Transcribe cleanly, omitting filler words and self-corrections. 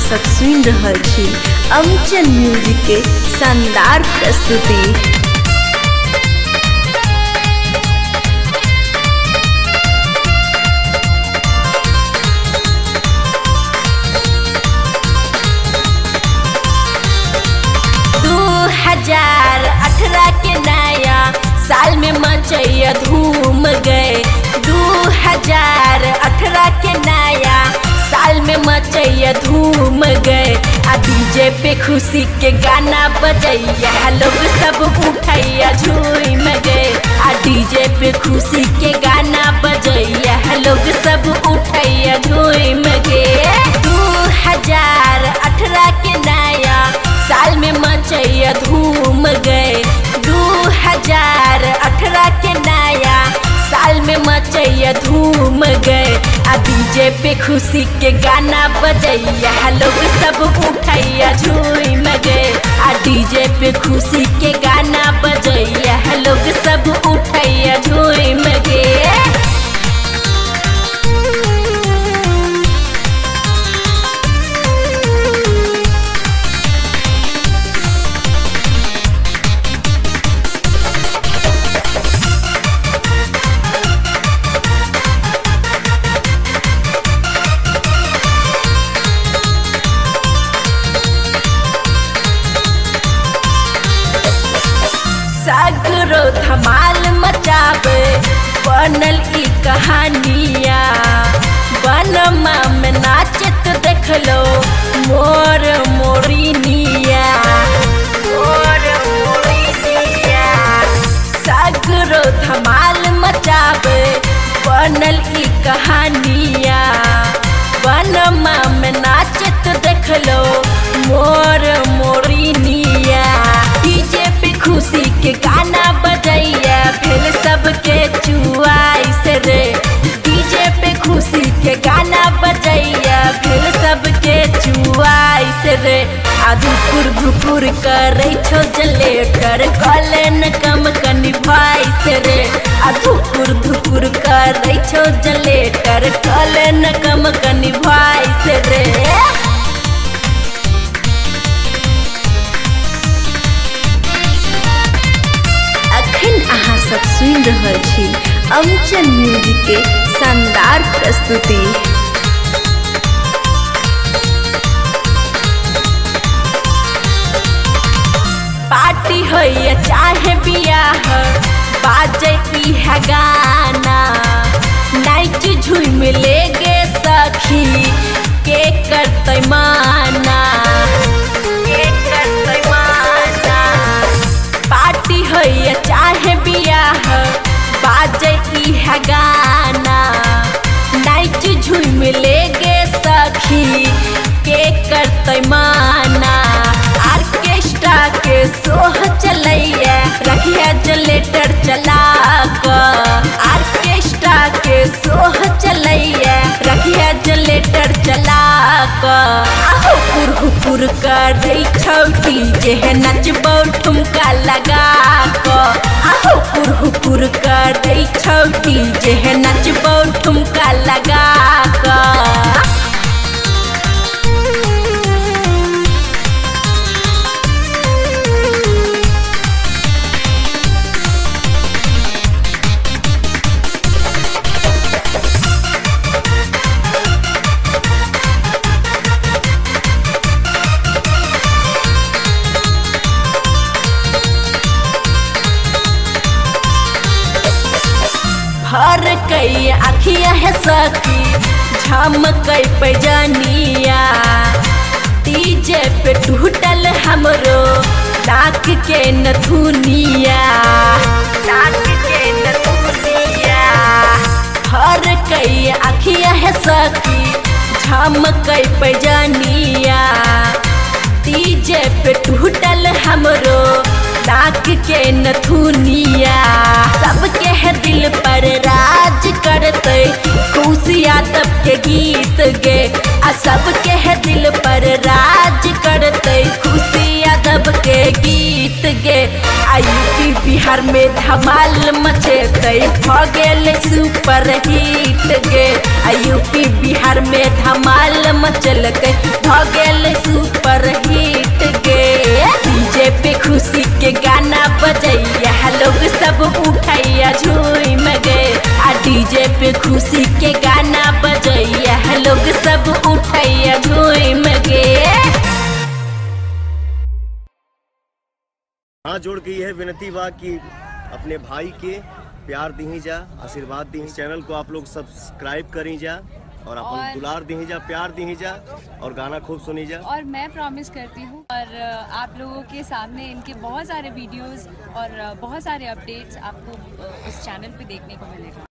सब सुन रहल छी अमचन म्यूजिक के शानदार प्रस्तुति। के नया साल में मचैया धूम गए। 2018 के नया साल में मचैया धूम गए। आ डीजे पे खुशी के गाना बजैया लोग सब उठैया झूम गए। आ डीजे पे खुशी के गाना बजैया लोग सब उठैया झूम गए। 2018 के नया साल में मचैया धूम गए। 2018 के नया साल में मचैया धूम गए। आ डीजे पे खुशी के गाना बजैया लोग सब उठैया झूम गए। आ डीजे पे खुशी के गाना बजैया लोग सब उठैया झूम गए। सगरो धमाल मचावे बनल ई कहानिया। बनमा में नाचत देख लो मोर मोरिनिया। मोर मोरिनिया सगरो धमाल मचावे बनल ई कहानिया। बनमा में नाचत देख लो मोर मोरिनिया। डीजे पे खुशी के गाना बजैया फिर सबके चुआइस रे। डीजे पे खुशी के गाना बजैया फिर सबके चुआइस रे। आ धुकुर धुकुर करे छो जलेटर कलन कम कनी भाइस रे। आ धुकुर धुकुर करे छो जलेटर कलन कम कनी भाइस रे। अहाँ सब सुन रहल छी अमचन म्यूजिक के शानदार प्रस्तुति। पार्टी हो या चाहे बियाह बाजे इहा गाना। नाइट झूम लेगे सखी के करते माना। के करते माना पार्टी हो या चाहे बियाह बाजे इहा गाना। नाइट झूम लेगे सखी के करते माना। ऑर्केस्ट्रा के सोह चलैया रखिया जलेटर चला कर। ऑर्केस्ट्रा के सोह चलैया रखिया जलेटर चला कर। हुकुर हुकुर कर छौटी जे नचबौ ठुमका लगा कर। हुकुर हुकुर कर छौटी जे नचबौ ठुमका लगा कर। भर कई आखिया है सखी झमकई पैजनिया। डीजे पे टूटल हमरो नाक के नथुनिया। नाक के नथुनिया भर कई आखिया है सखी झमकई पैजनिया। डीजे पे टूटल हमरो नाक के नथुनिया। सबके है दिल पर राज करते खुशी यादव के गीत गे। आ सबके है दिल पर राज करते खुशी यादव के गीत गे। यूपी बिहार में धमाल मचेतै भगेल सुपर हिट गे। यूपी बिहार में धमाल मचलकै भगेल सुपर हिट गे। डीजे पे खुशी के गाना बजैया लोग सब उठैया झूम गे। डीजे पे खुशी के गाना बजैया लोग सब उठैया झूम गे। हाथ जोड़ के यह विनती बा कि अपने भाई के प्यार दी जा, आशीर्वाद दी। चैनल को आप लोग सब्सक्राइब करी जा और अपन दुलार दी जा, प्यार दी जा और गाना खूब सुनी जा। और मैं प्रॉमिस करती हूँ और आप लोगों के सामने इनके बहुत सारे वीडियोस और बहुत सारे अपडेट्स आपको उस चैनल पे देखने को मिलेगा।